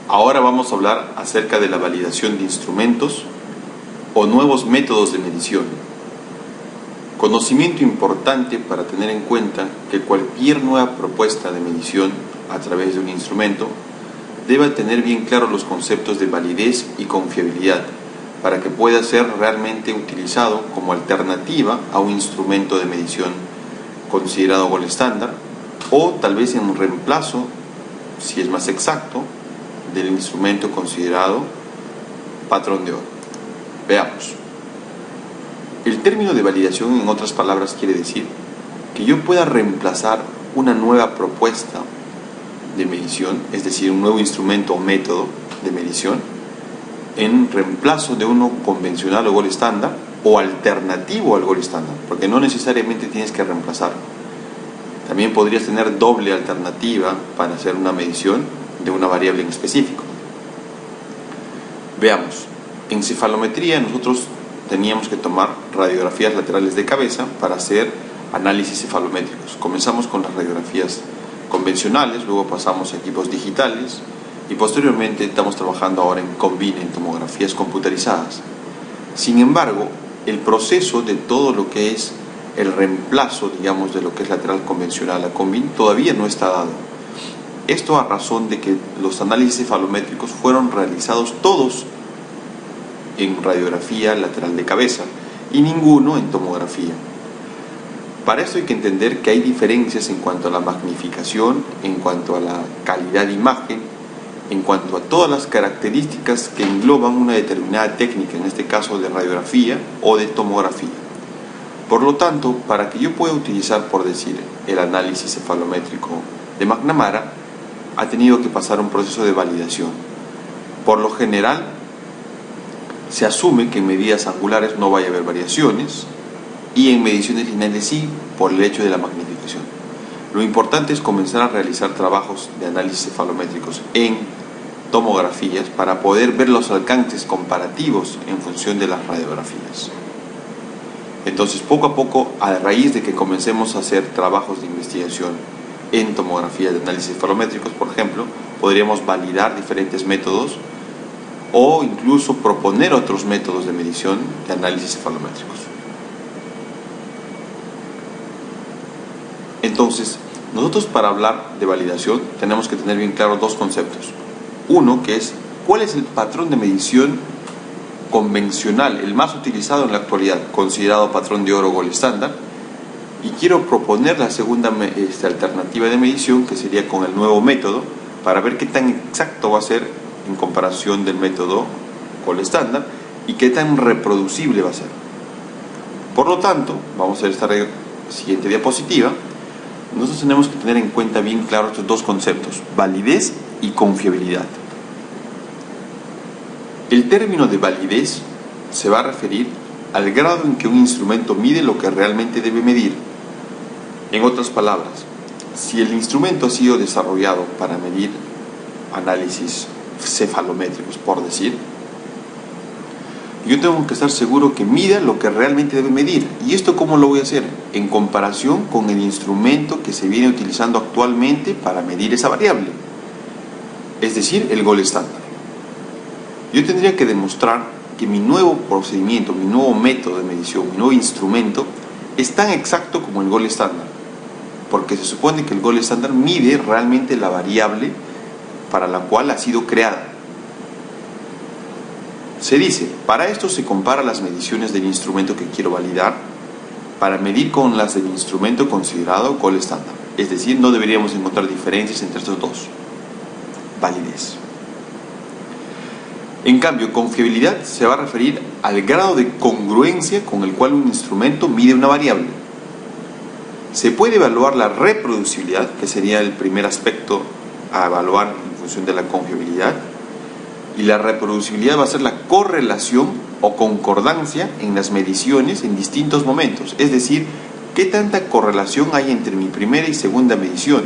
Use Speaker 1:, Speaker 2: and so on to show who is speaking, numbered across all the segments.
Speaker 1: Ahora vamos a hablar acerca de la validación de instrumentos o nuevos métodos de medición. Conocimiento importante para tener en cuenta que cualquier nueva propuesta de medición a través de un instrumento debe tener bien claros los conceptos de validez y confiabilidad para que pueda ser realmente utilizado como alternativa a un instrumento de medición considerado gold estándar o tal vez en reemplazo, si es más exacto, del instrumento considerado patrón de oro. Veamos. El término de validación, en otras palabras, quiere decir que yo pueda reemplazar una nueva propuesta de medición, es decir, un nuevo instrumento o método de medición, en reemplazo de uno convencional o gold estándar o alternativo al gold estándar, porque no necesariamente tienes que reemplazarlo. También podrías tener doble alternativa para hacer una medición de una variable en específico. Veamos. En cefalometría nosotros teníamos que tomar radiografías laterales de cabeza para hacer análisis cefalométricos. Comenzamos con las radiografías convencionales, luego pasamos a equipos digitales y posteriormente estamos trabajando ahora en Combine, en tomografías computarizadas. Sin embargo, el proceso de todo lo que es el reemplazo, digamos, de lo que es lateral convencional a Combine todavía no está dado. Esto a razón de que los análisis cefalométricos fueron realizados todos en radiografía lateral de cabeza y ninguno en tomografía. Para esto hay que entender que hay diferencias en cuanto a la magnificación, en cuanto a la calidad de imagen, en cuanto a todas las características que engloban una determinada técnica, en este caso de radiografía o de tomografía. Por lo tanto, para que yo pueda utilizar, por decir, el análisis cefalométrico de McNamara, ha tenido que pasar un proceso de validación. Por lo general, se asume que en medidas angulares no vaya a haber variaciones y en mediciones lineales sí, por el hecho de la magnificación. Lo importante es comenzar a realizar trabajos de análisis cefalométricos en tomografías para poder ver los alcances comparativos en función de las radiografías. Entonces, poco a poco, a raíz de que comencemos a hacer trabajos de investigación en tomografía de análisis cefalométricos, por ejemplo, podríamos validar diferentes métodos o incluso proponer otros métodos de medición de análisis cefalométricos. Entonces, nosotros para hablar de validación tenemos que tener bien claros dos conceptos. Uno, que es cuál es el patrón de medición convencional, el más utilizado en la actualidad, considerado patrón de oro o gold estándar, y quiero proponer la segunda alternativa de medición, que sería con el nuevo método, para ver qué tan exacto va a ser en comparación del método gold estándar y qué tan reproducible va a ser. Por lo tanto, vamos a ver esta siguiente diapositiva. Nosotros tenemos que tener en cuenta bien claro estos dos conceptos, validez y confiabilidad. El término de validez se va a referir al grado en que un instrumento mide lo que realmente debe medir. En otras palabras, si el instrumento ha sido desarrollado para medir análisis cefalométricos, por decir, yo tengo que estar seguro que mida lo que realmente debe medir. ¿Y esto cómo lo voy a hacer? En comparación con el instrumento que se viene utilizando actualmente para medir esa variable, es decir, el gold estándar. Yo tendría que demostrar que mi nuevo procedimiento, mi nuevo método de medición, mi nuevo instrumento es tan exacto como el gold estándar, porque se supone que el gold estándar mide realmente la variable para la cual ha sido creada. Se dice, para esto se compara las mediciones del instrumento que quiero validar para medir con las del instrumento considerado gold estándar. Es decir, no deberíamos encontrar diferencias entre estos dos. Validez. En cambio, confiabilidad se va a referir al grado de congruencia con el cual un instrumento mide una variable. Se puede evaluar la reproducibilidad, que sería el primer aspecto a evaluar en función de la confiabilidad, y la reproducibilidad va a ser la correlación o concordancia en las mediciones en distintos momentos, es decir, qué tanta correlación hay entre mi primera y segunda medición.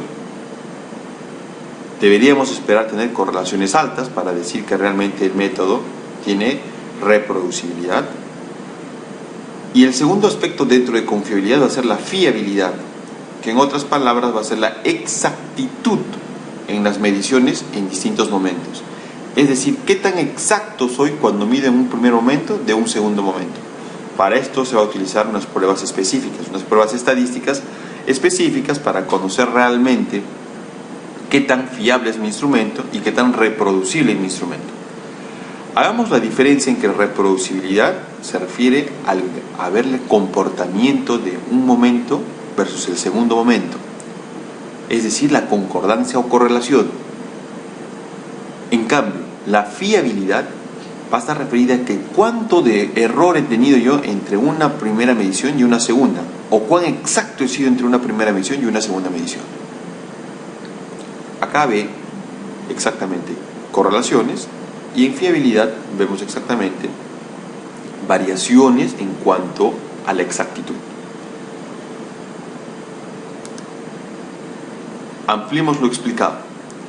Speaker 1: Deberíamos esperar tener correlaciones altas para decir que realmente el método tiene reproducibilidad. Y el segundo aspecto dentro de confiabilidad va a ser la fiabilidad, que en otras palabras va a ser la exactitud en las mediciones en distintos momentos. Es decir, qué tan exacto soy cuando mido en un primer momento de un segundo momento. Para esto se va a utilizar unas pruebas específicas, unas pruebas estadísticas específicas para conocer realmente qué tan fiable es mi instrumento y qué tan reproducible es mi instrumento. Hagamos la diferencia en que reproducibilidad se refiere a ver el comportamiento de un momento versus el segundo momento, es decir, la concordancia o correlación. En cambio, la fiabilidad va a estar referida a que cuánto de error he tenido yo entre una primera medición y una segunda, o cuán exacto he sido entre una primera medición y una segunda medición. Acá ve exactamente correlaciones, y en fiabilidad vemos exactamente variaciones en cuanto a la exactitud. Ampliemos lo explicado.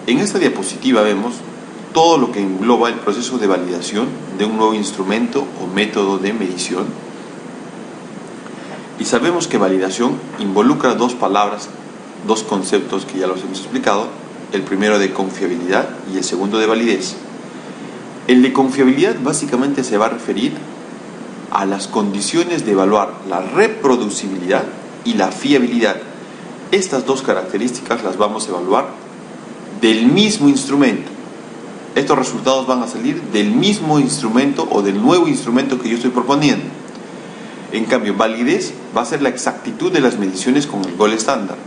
Speaker 1: En esta diapositiva vemos todo lo que engloba el proceso de validación de un nuevo instrumento o método de medición. Y sabemos que validación involucra dos palabras, dos conceptos que ya los hemos explicado, el primero de confiabilidad y el segundo de validez. El de confiabilidad básicamente se va a referir a las condiciones de evaluar la reproducibilidad y la fiabilidad. Estas dos características las vamos a evaluar del mismo instrumento. Estos resultados van a salir del mismo instrumento o del nuevo instrumento que yo estoy proponiendo. En cambio, validez va a ser la exactitud de las mediciones con el gold estándar.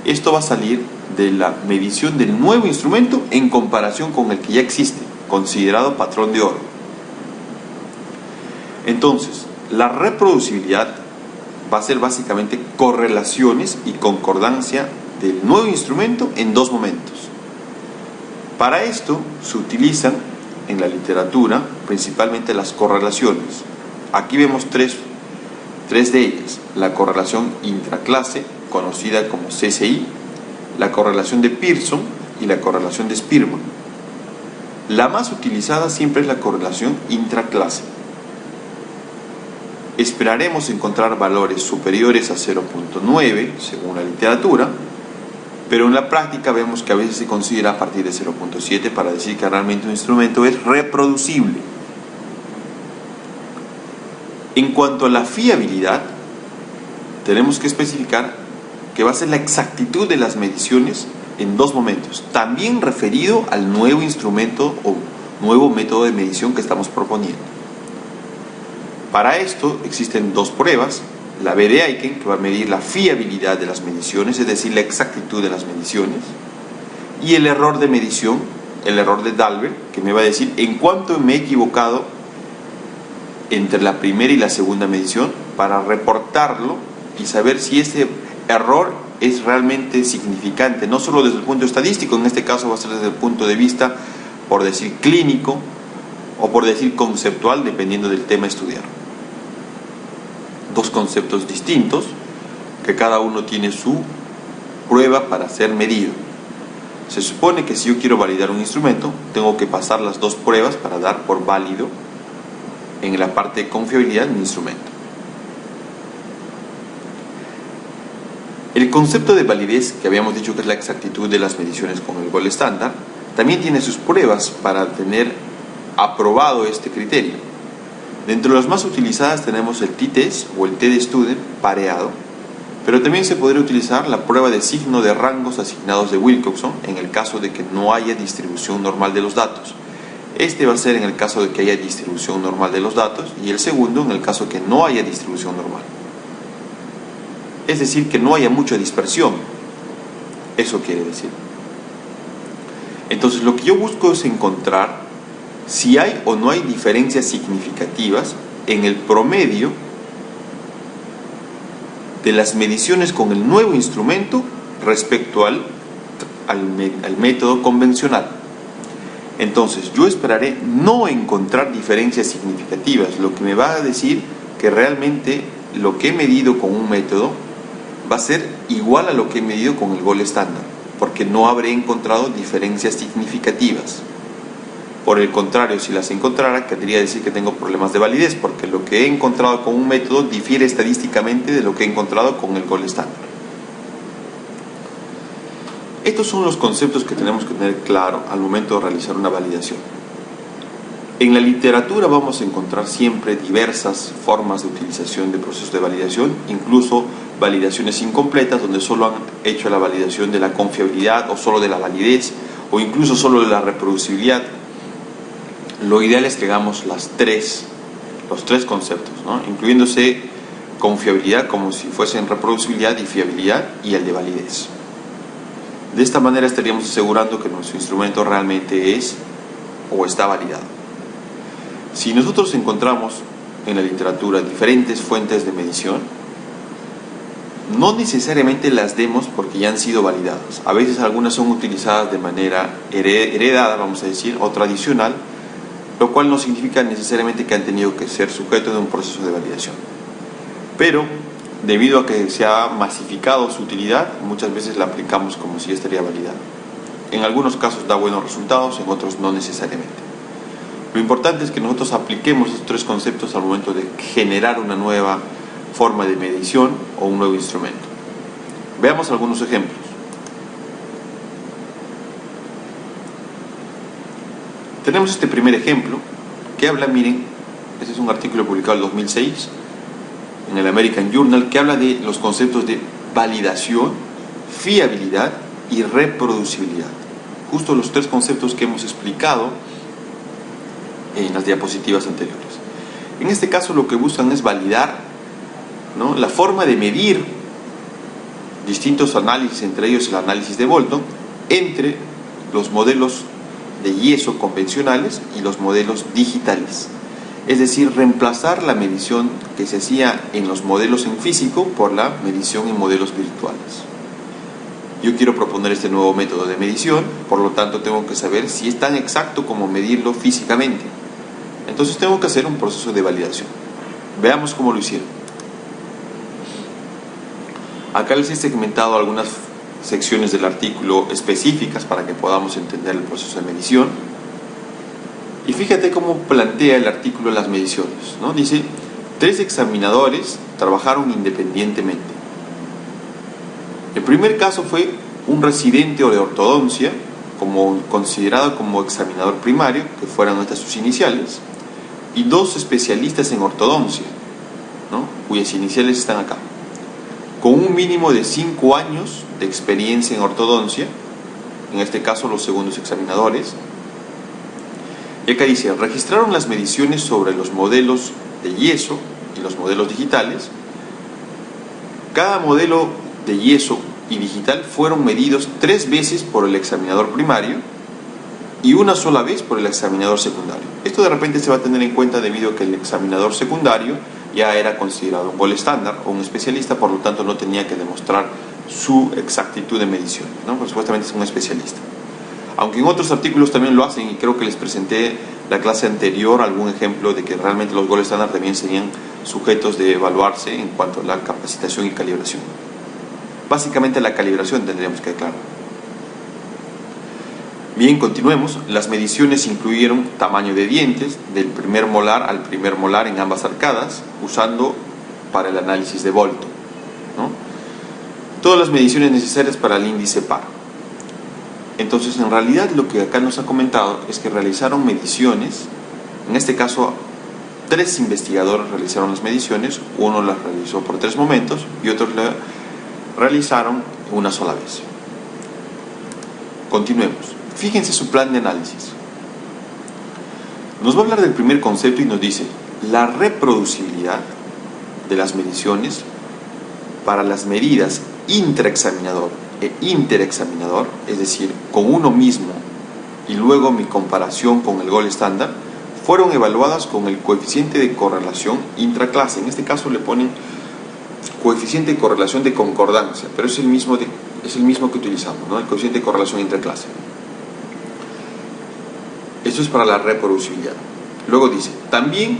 Speaker 1: Esto va a salir de la medición del nuevo instrumento en comparación con el que ya existe, considerado patrón de oro. Entonces, la reproducibilidad va a ser básicamente correlaciones y concordancia del nuevo instrumento en dos momentos. Para esto se utilizan en la literatura principalmente las correlaciones. Aquí vemos tres de ellas: la correlación intraclase, conocida como CCI, la correlación de Pearson y la correlación de Spearman. La más utilizada siempre es la correlación intraclase. Esperaremos encontrar valores superiores a 0.9 según la literatura, pero en la práctica vemos que a veces se considera a partir de 0.7 para decir que realmente un instrumento es reproducible. En cuanto a la fiabilidad, tenemos que especificar que va a ser la exactitud de las mediciones en dos momentos, también referido al nuevo instrumento o nuevo método de medición que estamos proponiendo. Para esto existen dos pruebas: la B de Aiken, que va a medir la fiabilidad de las mediciones, es decir, la exactitud de las mediciones, y el error de medición, el error de Dalbert, que me va a decir en cuánto me he equivocado entre la primera y la segunda medición, para reportarlo y saber si ese error es realmente significante, no solo desde el punto estadístico, en este caso va a ser desde el punto de vista, por decir, clínico o por decir conceptual, dependiendo del tema a estudiar. Dos conceptos distintos, que cada uno tiene su prueba para ser medido. Se supone que si yo quiero validar un instrumento, tengo que pasar las dos pruebas para dar por válido en la parte de confiabilidad mi instrumento. El concepto de validez, que habíamos dicho que es la exactitud de las mediciones con el gold estándar, también tiene sus pruebas para tener aprobado este criterio. Dentro de las más utilizadas tenemos el t-test o el t-student pareado, pero también se podría utilizar la prueba de signo de rangos asignados de Wilcoxon en el caso de que no haya distribución normal de los datos. Este va a ser en el caso de que haya distribución normal de los datos, y el segundo en el caso que no haya distribución normal. Es decir, que no haya mucha dispersión. Eso quiere decir. Entonces, lo que yo busco es encontrar si hay o no hay diferencias significativas en el promedio de las mediciones con el nuevo instrumento respecto al método convencional. Entonces, yo esperaré no encontrar diferencias significativas, lo que me va a decir que realmente lo que he medido con un método va a ser igual a lo que he medido con el gold estándar, porque no habré encontrado diferencias significativas. Por el contrario, si las encontrara, querría decir que tengo problemas de validez, porque lo que he encontrado con un método difiere estadísticamente de lo que he encontrado con el gold estándar. Estos son los conceptos que tenemos que tener claro al momento de realizar una validación. En la literatura vamos a encontrar siempre diversas formas de utilización de procesos de validación, incluso validaciones incompletas donde solo han hecho la validación de la confiabilidad o solo de la validez o incluso solo de la reproducibilidad. Lo ideal es que hagamos los tres conceptos, ¿no? Incluyéndose confiabilidad como si fuesen reproducibilidad y fiabilidad y el de validez. De esta manera estaríamos asegurando que nuestro instrumento realmente es o está validado. Si nosotros encontramos en la literatura diferentes fuentes de medición, no necesariamente las demos porque ya han sido validadas. A veces algunas son utilizadas de manera heredada, vamos a decir, o tradicional, lo cual no significa necesariamente que han tenido que ser sujetos de un proceso de validación. Pero, debido a que se ha masificado su utilidad, muchas veces la aplicamos como si ya estaría validada. En algunos casos da buenos resultados, en otros no necesariamente. Lo importante es que nosotros apliquemos estos tres conceptos al momento de generar una nueva forma de medición o un nuevo instrumento. Veamos algunos ejemplos. Tenemos este primer ejemplo que habla, miren, este es un artículo publicado en el 2006 en el American Journal, que habla de los conceptos de validación, fiabilidad y reproducibilidad. Justo los tres conceptos que hemos explicado en las diapositivas anteriores. En este caso lo que buscan es validar, ¿no?, la forma de medir distintos análisis, entre ellos el análisis de Bolton, entre los modelos de yeso convencionales y los modelos digitales. Es decir, reemplazar la medición que se hacía en los modelos en físico por la medición en modelos virtuales. Yo quiero proponer este nuevo método de medición, por lo tanto tengo que saber si es tan exacto como medirlo físicamente. Entonces tengo que hacer un proceso de validación. Veamos cómo lo hicieron. Acá les he segmentado algunas secciones del artículo específicas para que podamos entender el proceso de medición. Y fíjate cómo plantea el artículo las mediciones, ¿no? Dice, 3 examinadores trabajaron independientemente. El primer caso fue un residente o de ortodoncia, considerado como examinador primario, que fueran estas sus iniciales, y 2 especialistas en ortodoncia, ¿no?, cuyas iniciales están acá, con un mínimo de 5 años de experiencia en ortodoncia, en este caso los segundos examinadores. Y acá dice, registraron las mediciones sobre los modelos de yeso y los modelos digitales. Cada modelo de yeso y digital fueron medidos 3 veces por el examinador primario y una sola vez por el examinador secundario. Esto de repente se va a tener en cuenta debido a que el examinador secundario ya era considerado un gold estándar o un especialista, por lo tanto no tenía que demostrar su exactitud de medición, ¿no? Pues supuestamente es un especialista. Aunque en otros artículos también lo hacen, y creo que les presenté la clase anterior algún ejemplo de que realmente los gold estándar también serían sujetos de evaluarse en cuanto a la capacitación y calibración. Básicamente la calibración tendríamos que aclarar. Bien, continuemos. Las mediciones incluyeron tamaño de dientes del primer molar al primer molar en ambas arcadas, usando para el análisis de Bolton, ¿no?, todas las mediciones necesarias para el índice par. Entonces, en realidad lo que acá nos ha comentado es que realizaron mediciones, en este caso 3 investigadores realizaron las mediciones, uno las realizó por 3 momentos y otros las realizaron una sola vez. Continuemos. Fíjense su plan de análisis. Nos va a hablar del primer concepto y nos dice la reproducibilidad de las mediciones para las medidas intraexaminador e interexaminador, es decir, con uno mismo y luego mi comparación con el gold estándar, fueron evaluadas con el coeficiente de correlación intraclase. En este caso le ponen coeficiente de correlación de concordancia, pero es el mismo que utilizamos, ¿no?, el coeficiente de correlación intraclase. Esto es para la reproducibilidad. Luego dice, también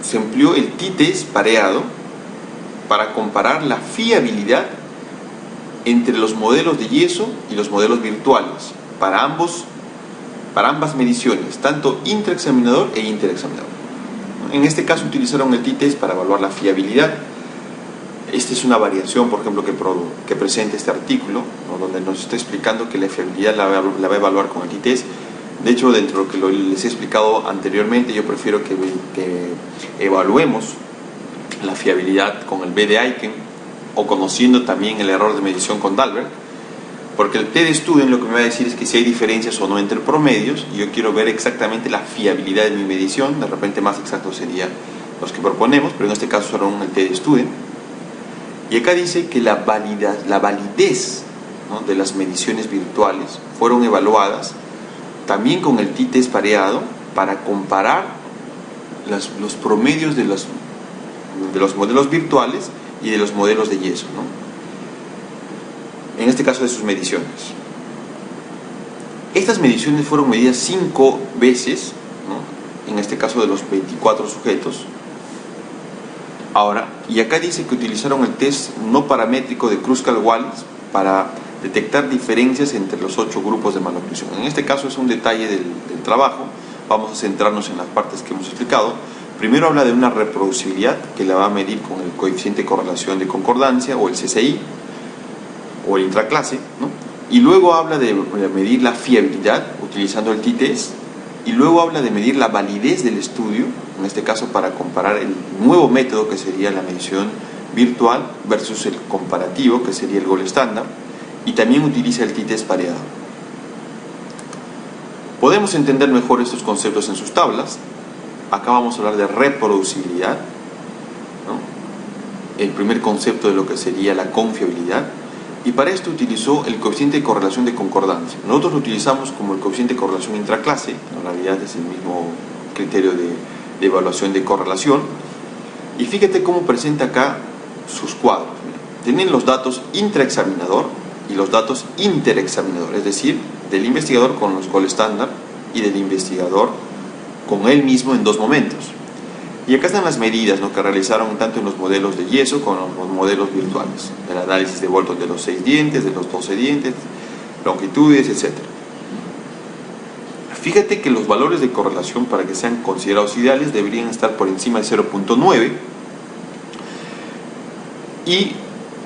Speaker 1: se empleó el t-test pareado para comparar la fiabilidad entre los modelos de yeso y los modelos virtuales para ambas mediciones, tanto intraexaminador e interexaminador. En este caso utilizaron el t-test para evaluar la fiabilidad. Esta es una variación, por ejemplo, que presenta este artículo, ¿no?, donde nos está explicando que la fiabilidad la va a evaluar con el t-test. De hecho, dentro de lo que les he explicado anteriormente, yo prefiero que evaluemos la fiabilidad con el B de Aiken o conociendo también el error de medición con Dalberg, porque el T-de-Student lo que me va a decir es que si hay diferencias o no entre promedios, y yo quiero ver exactamente la fiabilidad de mi medición. De repente más exactos serían los que proponemos, pero en este caso serán el T-de-Student. Y acá dice que la validez, ¿no?, de las mediciones virtuales fueron evaluadas también con el t-test pareado para comparar los promedios de los modelos virtuales y de los modelos de yeso, ¿no?, en este caso de sus mediciones. Estas mediciones fueron medidas 5 veces, ¿no?, en este caso de los 24 sujetos. Ahora, y acá dice que utilizaron el test no paramétrico de Kruskal-Wallis para detectar diferencias entre los 8 grupos de maloclusión. En este caso es un detalle del trabajo. Vamos a centrarnos en las partes que hemos explicado. Primero habla de una reproducibilidad que la va a medir con el coeficiente de correlación de concordancia o el CCI o el intraclase, ¿no? Y luego habla de medir la fiabilidad utilizando el t-test, y luego habla de medir la validez del estudio, en este caso para comparar el nuevo método que sería la medición virtual versus el comparativo que sería el gold estándar, y también utiliza el t-test pareado. Podemos entender mejor estos conceptos en sus tablas. Acá vamos a hablar de reproducibilidad, ¿no?, el primer concepto de lo que sería la confiabilidad, y para esto utilizó el coeficiente de correlación de concordancia. Nosotros lo utilizamos como el coeficiente de correlación intraclase, en realidad es el mismo criterio de evaluación de correlación. Y fíjate cómo presenta acá sus cuadros. Tienen los datos intraexaminador y los datos interexaminador, es decir, del investigador con los gold estándar y del investigador con él mismo en 2 momentos. Y acá están las medidas, ¿no?, que realizaron tanto en los modelos de yeso como en los modelos virtuales, el análisis de Bolton de los 6 dientes, de los 12 dientes, longitudes, etc. Fíjate que los valores de correlación, para que sean considerados ideales, deberían estar por encima de 0.9, y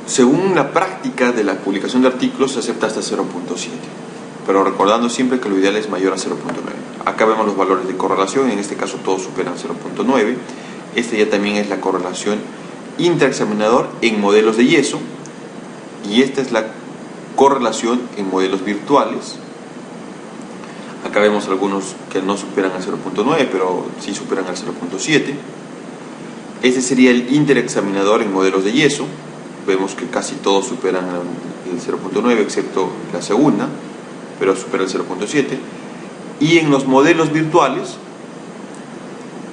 Speaker 1: según la práctica de la publicación de artículos se acepta hasta 0.7, pero recordando siempre que lo ideal es mayor a 0.9. Acá vemos los valores de correlación, en este caso todos superan 0.9. Este ya también es la correlación intraexaminador en modelos de yeso, y esta es la correlación en modelos virtuales. Acá vemos algunos que no superan al 0.9, pero sí superan al 0.7. Este sería el interexaminador en modelos de yeso. Vemos que casi todos superan el 0.9, excepto la segunda, pero supera el 0.7. Y en los modelos virtuales,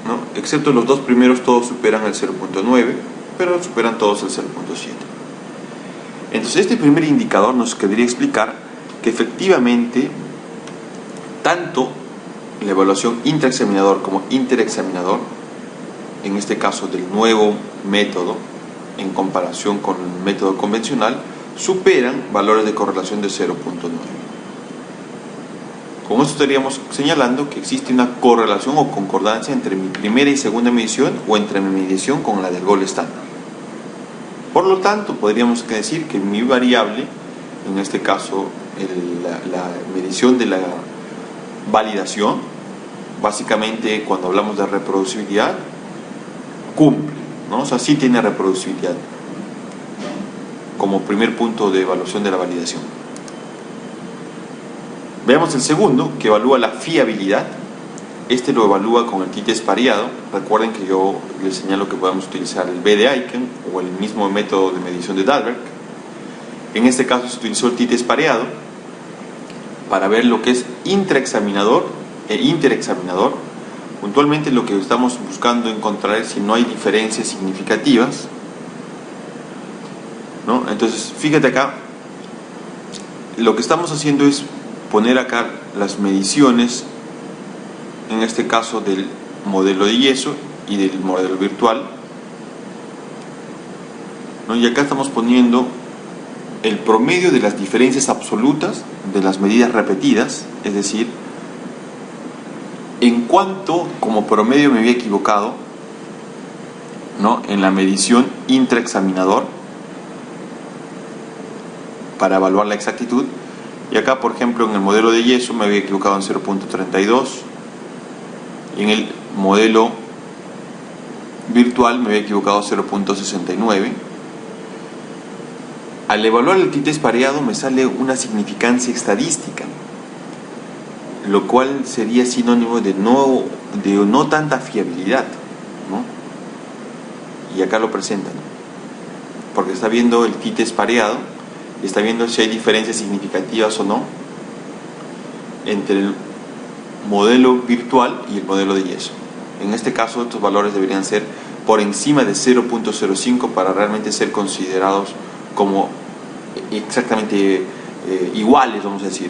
Speaker 1: ¿no?, excepto los 2 primeros, todos superan el 0.9, pero superan todos el 0.7. Entonces este primer indicador nos querría explicar que efectivamente tanto la evaluación intraexaminador como interexaminador, en este caso del nuevo método en comparación con el método convencional, superan valores de correlación de 0.9. Con esto estaríamos señalando que existe una correlación o concordancia entre mi primera y segunda medición, o entre mi medición con la del gold estándar. Por lo tanto, podríamos decir que mi variable, en este caso la medición de la validación, básicamente cuando hablamos de reproducibilidad, cumple, ¿no? O sea, sí tiene reproducibilidad como primer punto de evaluación de la validación. Veamos el segundo, que evalúa la fiabilidad. Este lo evalúa con el t-test pareado. Recuerden que yo les señalo que podemos utilizar el B de Aiken o el mismo método de medición de Dalberg. En este caso se utilizó el t-test pareado para ver lo que es intraexaminador e interexaminador. Puntualmente lo que estamos buscando encontrar es si no hay diferencias significativas, ¿no? Entonces, fíjate acá, lo que estamos haciendo es poner acá las mediciones, en este caso del modelo de yeso y del modelo virtual, ¿no? Y acá estamos poniendo el promedio de las diferencias absolutas de las medidas repetidas, es decir, en cuanto como promedio me había equivocado, ¿no?, en la medición intraexaminador para evaluar la exactitud, Y acá, por ejemplo, en el modelo de yeso me había equivocado en 0.32 y en el modelo virtual me había equivocado 0.69. Al evaluar el t-test pareado me sale una significancia estadística, lo cual sería sinónimo de no tanta fiabilidad, ¿no? Y acá lo presentan, porque está viendo el t-test pareado y está viendo si hay diferencias significativas o no entre el modelo virtual y el modelo de yeso. En este caso, estos valores deberían ser por encima de 0.05 para realmente ser considerados como exactamente iguales, vamos a decir.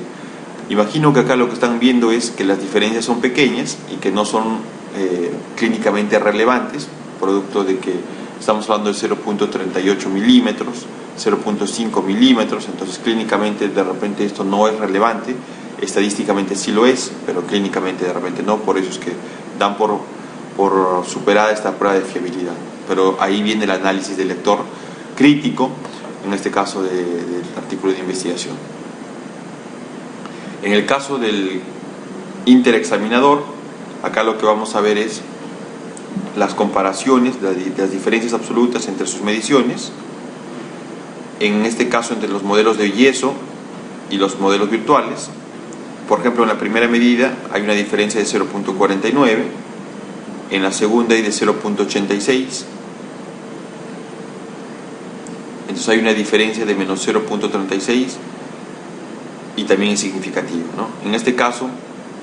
Speaker 1: Imagino que acá lo que están viendo es que las diferencias son pequeñas y que no son clínicamente relevantes, producto de que estamos hablando de 0.38 milímetros, 0.5 milímetros, entonces clínicamente de repente esto no es relevante, estadísticamente sí lo es, pero clínicamente de repente no, por eso es que dan por superada esta prueba de fiabilidad. Pero ahí viene el análisis del lector crítico, en este caso del artículo de investigación. En el caso del interexaminador, acá lo que vamos a ver es las comparaciones, las diferencias absolutas entre sus mediciones, en este caso entre los modelos de yeso y los modelos virtuales. Por ejemplo, en la primera medida hay una diferencia de 0.49, en la segunda hay de 0.86, entonces hay una diferencia de menos 0.36 y también es significativo, ¿no? En este caso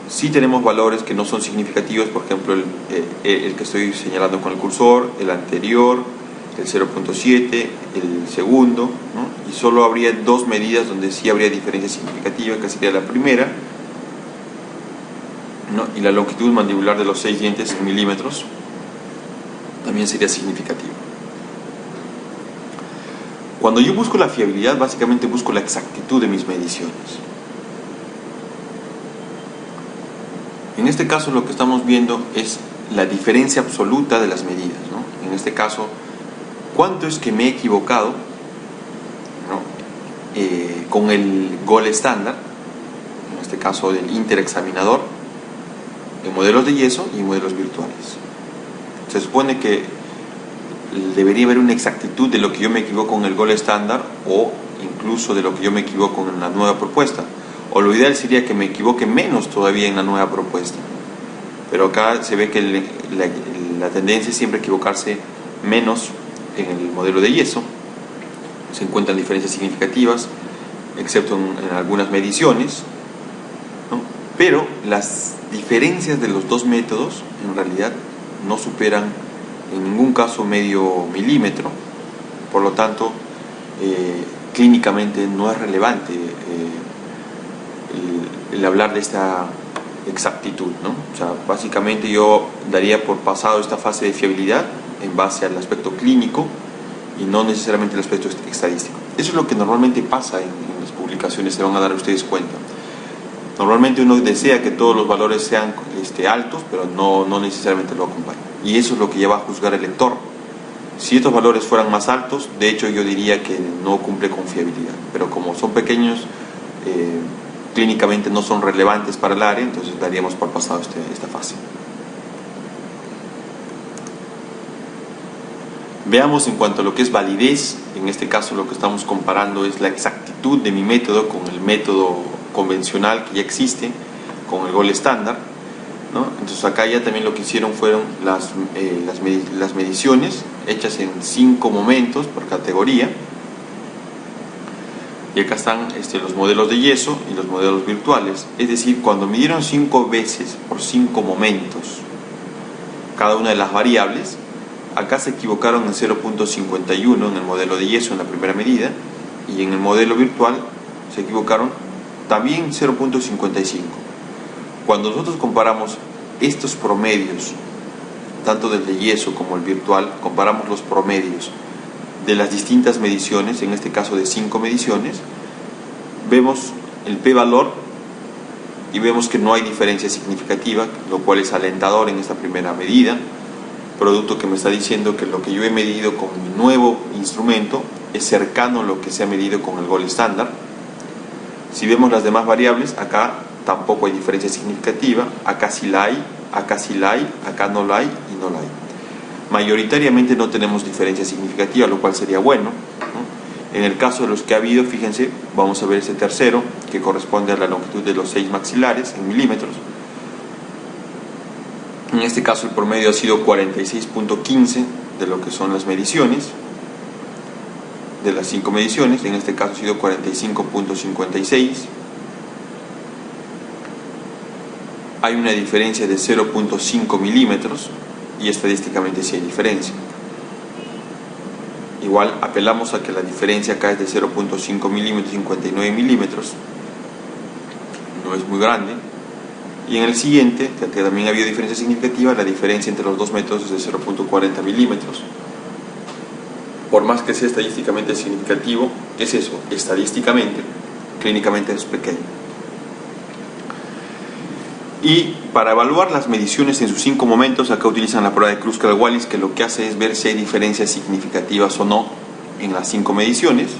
Speaker 1: sí tenemos valores que no son significativos, por ejemplo el que estoy señalando con el cursor, el anterior, el 0.7, el segundo, ¿no? Y solo habría dos medidas donde sí habría diferencia significativa, que sería la primera, ¿no? Y la longitud mandibular de los 6 dientes en milímetros también sería significativa. Cuando yo busco la fiabilidad, básicamente busco la exactitud de mis mediciones. En este caso lo que estamos viendo es la diferencia absoluta de las medidas, ¿no? En este caso, ¿cuánto es que me he equivocado, ¿no? Con el gol estándar, en este caso del interexaminador, en modelos de yeso y en modelos virtuales? Se supone que debería haber una exactitud de lo que yo me equivoco con el gol estándar o incluso de lo que yo me equivoco en la nueva propuesta, o lo ideal sería que me equivoque menos todavía en la nueva propuesta, pero acá se ve que la tendencia es siempre equivocarse menos en el modelo de yeso. Se encuentran diferencias significativas excepto en algunas mediciones, ¿no? Pero las diferencias de los dos métodos en realidad no superan en ningún caso medio milímetro, por lo tanto clínicamente no es relevante el hablar de esta exactitud, ¿no? O sea, básicamente yo daría por pasado esta fase de fiabilidad en base al aspecto clínico y no necesariamente el aspecto estadístico. Eso es lo que normalmente pasa en las publicaciones, se van a dar ustedes cuenta. Normalmente uno desea que todos los valores sean altos, pero no necesariamente lo acompaña. Y eso es lo que ya va a juzgar el lector. Si estos valores fueran más altos, de hecho yo diría que no cumple con fiabilidad. Pero como son pequeños, clínicamente no son relevantes para el área, entonces daríamos por pasado esta fase. Veamos en cuanto a lo que es validez. En este caso lo que estamos comparando es la exactitud de mi método con el método convencional que ya existe, con el gol estándar, ¿no? Entonces acá ya también lo que hicieron fueron las mediciones hechas en 5 momentos por categoría, y acá están los modelos de yeso y los modelos virtuales. Es decir, cuando midieron 5 veces por 5 momentos cada una de las variables, acá se equivocaron en 0.51 en el modelo de yeso en la primera medida, y en el modelo virtual se equivocaron también 0.55. Cuando nosotros comparamos estos promedios, tanto del de yeso como el virtual, comparamos los promedios de las distintas mediciones, en este caso de 5 mediciones, vemos el p-valor y vemos que no hay diferencia significativa, lo cual es alentador en esta primera medida, producto que me está diciendo que lo que yo he medido con mi nuevo instrumento es cercano a lo que se ha medido con el gol estándar. Si vemos las demás variables, acá tampoco hay diferencia significativa, acá sí la hay, acá sí la hay, acá no la hay y no la hay. Mayoritariamente no tenemos diferencia significativa, lo cual sería bueno, ¿no? En el caso de los que ha habido, fíjense, vamos a ver ese tercero, que corresponde a la longitud de los 6 maxilares en milímetros. En este caso el promedio ha sido 46.15 de lo que son las mediciones, de las 5 mediciones, en este caso ha sido 45.56. Hay una diferencia de 0.5 milímetros y estadísticamente sí hay diferencia. Igual apelamos a que la diferencia acá es de 0.5 milímetros, 59 milímetros, no es muy grande. Y en el siguiente, que también ha habido diferencia significativa, la diferencia entre los dos métodos es de 0.40 milímetros. Por más que sea estadísticamente significativo, es eso, estadísticamente, clínicamente es pequeño. Y para evaluar las mediciones en sus 5 momentos, acá utilizan la prueba de Kruskal-Wallis, que lo que hace es ver si hay diferencias significativas o no en las 5 mediciones,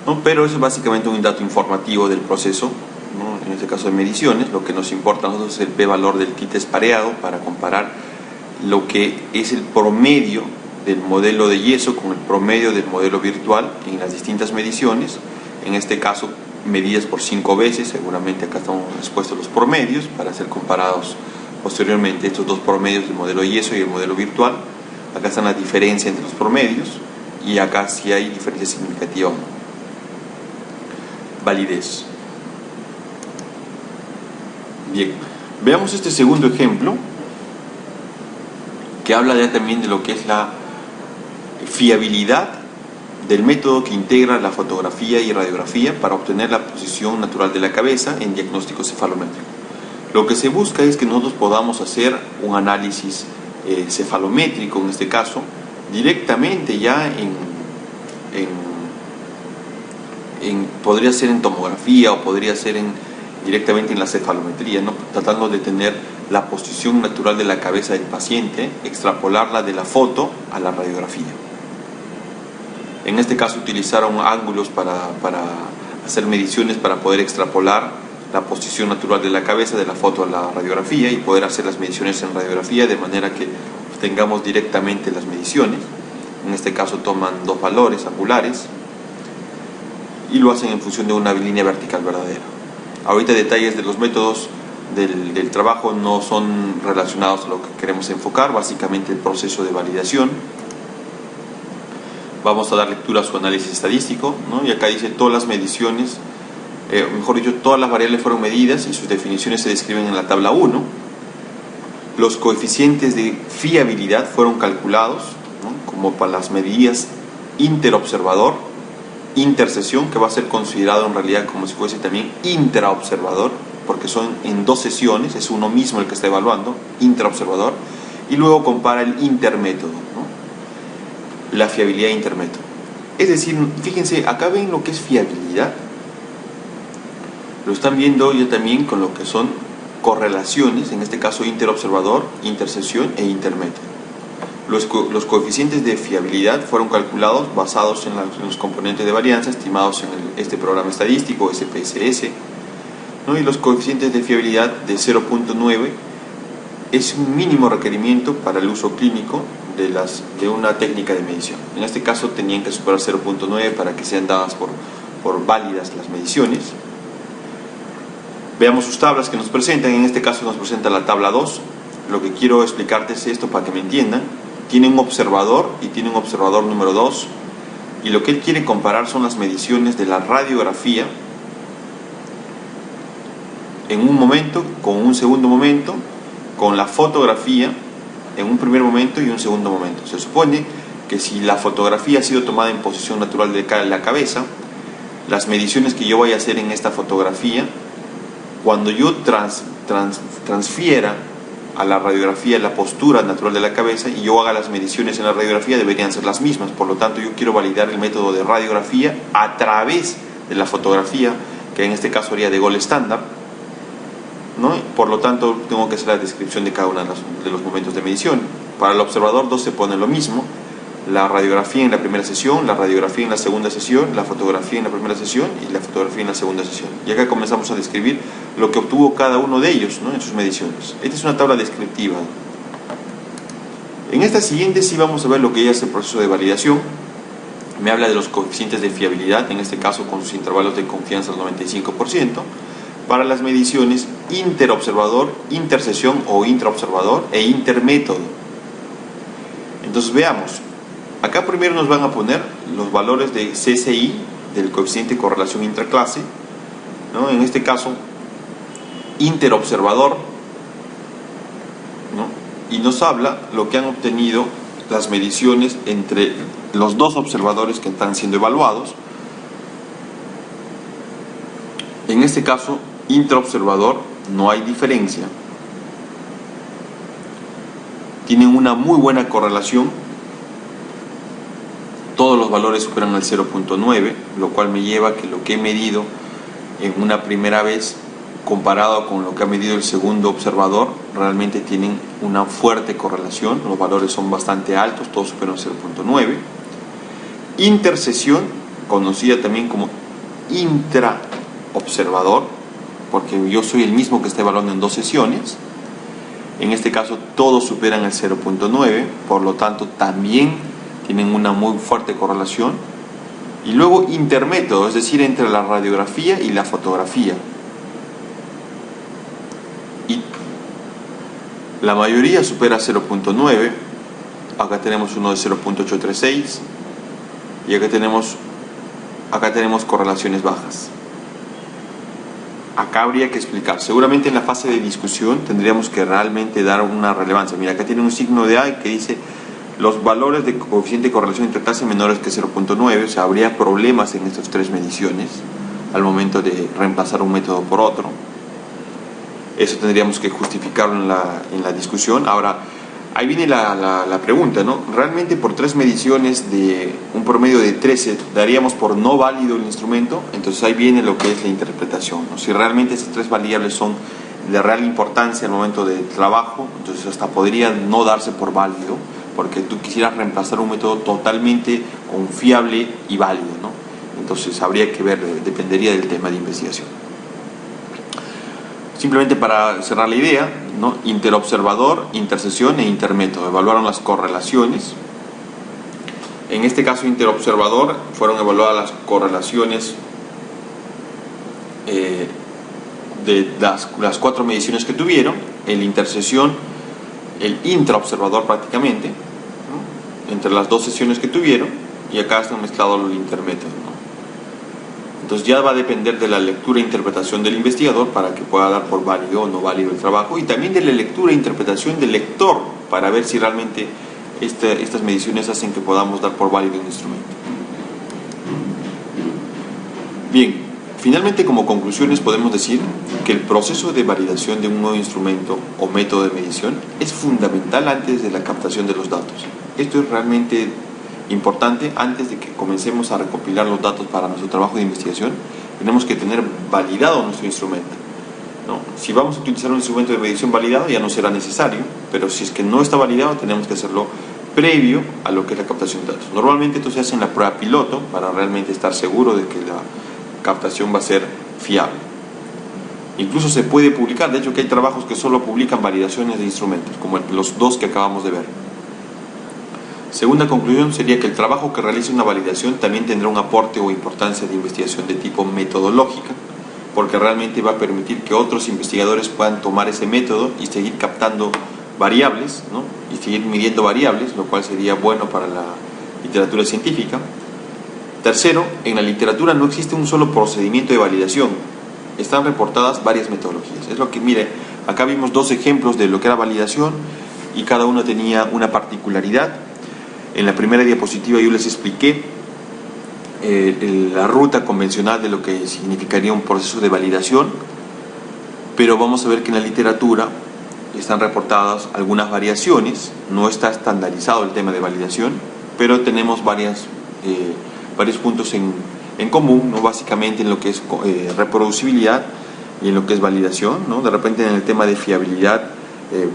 Speaker 1: ¿no? Pero eso es básicamente un dato informativo del proceso, ¿no? En este caso de mediciones. Lo que nos importa a nosotros es el p-valor del t-test pareado para comparar lo que es el promedio del modelo de yeso con el promedio del modelo virtual en las distintas mediciones. En este caso, medidas por 5 veces, seguramente acá están expuestos los promedios para ser comparados posteriormente estos dos promedios del modelo yeso y el modelo virtual. Acá están las diferencias entre los promedios y acá sí hay diferencia significativa o no. Validez. Bien, veamos este segundo ejemplo que habla ya también de lo que es la fiabilidad del método que integra la fotografía y radiografía para obtener la posición natural de la cabeza en diagnóstico cefalométrico. Lo que se busca es que nosotros podamos hacer un análisis cefalométrico, en este caso, directamente ya podría ser en tomografía o podría ser directamente en la cefalometría, ¿no? Tratando de tener la posición natural de la cabeza del paciente, extrapolarla de la foto a la radiografía. En este caso utilizaron ángulos para hacer mediciones para poder extrapolar la posición natural de la cabeza de la foto a la radiografía y poder hacer las mediciones en radiografía de manera que obtengamos directamente las mediciones. En este caso toman 2 valores angulares y lo hacen en función de una línea vertical verdadera. Ahorita detalles de los métodos del trabajo no son relacionados a lo que queremos enfocar, básicamente el proceso de validación. Vamos a dar lectura a su análisis estadístico, ¿no? Y acá dice todas las mediciones, mejor dicho, todas las variables fueron medidas y sus definiciones se describen en la tabla 1. Los coeficientes de fiabilidad fueron calculados, ¿no? Como para las medidas interobservador, intersesión, que va a ser considerado en realidad como si fuese también intraobservador, porque son en 2 sesiones, es uno mismo el que está evaluando, intraobservador, y luego compara el intermétodo, ¿no? La fiabilidad intermétodo. Es decir, fíjense, acá ven lo que es fiabilidad, lo están viendo ya también con lo que son correlaciones, en este caso interobservador, intersesión e intermétodo. Los coeficientes de fiabilidad fueron calculados basados en los componentes de varianza estimados en este programa estadístico, SPSS, ¿no? Y los coeficientes de fiabilidad de 0.9 es un mínimo requerimiento para el uso clínico de una técnica de medición. En este caso tenían que superar 0.9 para que sean dadas por válidas las mediciones. Veamos sus tablas que nos presentan. En este caso nos presenta la tabla 2. Lo que quiero explicarte es esto para que me entiendan. Tiene un observador y tiene un observador número 2, y lo que él quiere comparar son las mediciones de la radiografía en un momento, con un segundo momento, con la fotografía en un primer momento y un segundo momento. Se supone que si la fotografía ha sido tomada en posición natural de la cabeza, las mediciones que yo voy a hacer en esta fotografía, cuando yo transfiera a la radiografía la postura natural de la cabeza y yo haga las mediciones en la radiografía, deberían ser las mismas. Por lo tanto, yo quiero validar el método de radiografía a través de la fotografía, que en este caso haría de gold estándar, ¿no? Por lo tanto, tengo que hacer la descripción de cada uno de los momentos de medición. Para el observador 2 se pone lo mismo, la radiografía en la primera sesión, la radiografía en la segunda sesión, la fotografía en la primera sesión y la fotografía en la segunda sesión. Y acá comenzamos a describir lo que obtuvo cada uno de ellos, ¿no?, en sus mediciones. Esta es una tabla descriptiva. En esta siguiente sí vamos a ver lo que ya es el proceso de validación. Me habla de los coeficientes de fiabilidad, en este caso con sus intervalos de confianza al 95%, para las mediciones interobservador, intersesión o intraobservador e intermétodo. Entonces veamos. Acá primero nos van a poner los valores de CCI, del coeficiente de correlación intraclase, ¿no? En este caso, interobservador, ¿no? Y nos habla lo que han obtenido las mediciones entre los dos observadores que están siendo evaluados. En este caso, intraobservador, no hay diferencia. Tienen una muy buena correlación. Todos los valores superan el 0.9, lo cual me lleva a que lo que he medido en una primera vez comparado con lo que ha medido el segundo observador, realmente tienen una fuerte correlación. Los valores son bastante altos, todos superan el 0.9. Intersesión, conocida también como intraobservador, porque yo soy el mismo que está evaluando en dos sesiones. En este caso todos superan el 0.9, por lo tanto también tienen una muy fuerte correlación. Y luego intermétodo, es decir, entre la radiografía y la fotografía. Y la mayoría supera 0.9. Acá tenemos uno de 0.836 y acá tenemos correlaciones bajas. Acá habría que explicar. Seguramente en la fase de discusión tendríamos que realmente dar una relevancia. Mira, acá tiene un signo de A que dice los valores de coeficiente de correlación interclase menores que 0.9, o sea, habría problemas en estas tres mediciones al momento de reemplazar un método por otro. Eso tendríamos que justificarlo en la discusión. Ahora, ahí viene la pregunta, ¿no? ¿Realmente por tres mediciones de un promedio de 13 daríamos por no válido el instrumento? Entonces ahí viene lo que es la interpretación, ¿no? Si realmente esas tres variables son de real importancia al momento del trabajo, entonces hasta podría no darse por válido, porque tú quisieras reemplazar un método totalmente confiable y válido, ¿no? Entonces habría que ver, dependería del tema de investigación. Simplemente para cerrar la idea, ¿no? Interobservador, intersesión e intermétodo. Evaluaron las correlaciones. En este caso interobservador fueron evaluadas las correlaciones de las cuatro mediciones que tuvieron. El intersesión, el intraobservador prácticamente, ¿no?, entre las dos sesiones que tuvieron, y acá están mezclados los intermétodos, ¿no? Entonces ya va a depender de la lectura e interpretación del investigador para que pueda dar por válido o no válido el trabajo, y también de la lectura e interpretación del lector para ver si realmente estas mediciones hacen que podamos dar por válido un instrumento. Bien, finalmente como conclusiones podemos decir que el proceso de validación de un nuevo instrumento o método de medición es fundamental antes de la captación de los datos. Esto es realmente importante. Antes de que comencemos a recopilar los datos para nuestro trabajo de investigación, tenemos que tener validado nuestro instrumento, ¿no? Si vamos a utilizar un instrumento de medición validado ya no será necesario, pero si es que no está validado tenemos que hacerlo previo a lo que es la captación de datos. Normalmente esto se hace en la prueba piloto para realmente estar seguro de que la captación va a ser fiable. Incluso se puede publicar, de hecho que hay trabajos que solo publican validaciones de instrumentos, como los dos que acabamos de ver. Segunda conclusión sería que el trabajo que realice una validación también tendrá un aporte o importancia de investigación de tipo metodológica, porque realmente va a permitir que otros investigadores puedan tomar ese método y seguir captando variables, ¿no?, y seguir midiendo variables, lo cual sería bueno para la literatura científica. Tercero, en la literatura no existe un solo procedimiento de validación, están reportadas varias metodologías. Es lo que, mire, acá vimos dos ejemplos de lo que era validación y cada uno tenía una particularidad. En la primera diapositiva yo les expliqué la ruta convencional de lo que significaría un proceso de validación, pero vamos a ver que en la literatura están reportadas algunas variaciones. No está estandarizado el tema de validación, pero tenemos varios puntos en común, ¿no?, básicamente en lo que es reproducibilidad y en lo que es validación, ¿no? De repente en el tema de fiabilidad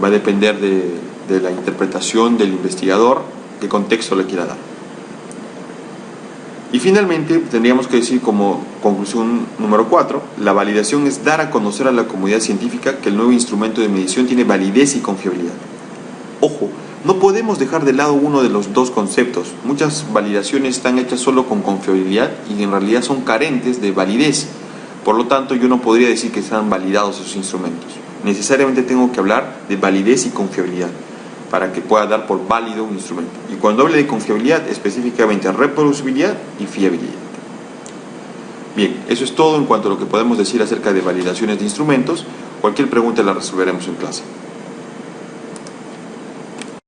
Speaker 1: va a depender de la interpretación del investigador, qué contexto le quiera dar. Y finalmente tendríamos que decir como conclusión número 4, la validación es dar a conocer a la comunidad científica que el nuevo instrumento de medición tiene validez y confiabilidad. Ojo, no podemos dejar de lado uno de los dos conceptos. Muchas validaciones están hechas solo con confiabilidad y en realidad son carentes de validez. Por lo tanto, yo no podría decir que están validados esos instrumentos. Necesariamente tengo que hablar de validez y confiabilidad para que pueda dar por válido un instrumento. Y cuando hable de confiabilidad, específicamente reproducibilidad y fiabilidad. Bien, eso es todo en cuanto a lo que podemos decir acerca de validaciones de instrumentos. Cualquier pregunta la resolveremos en clase.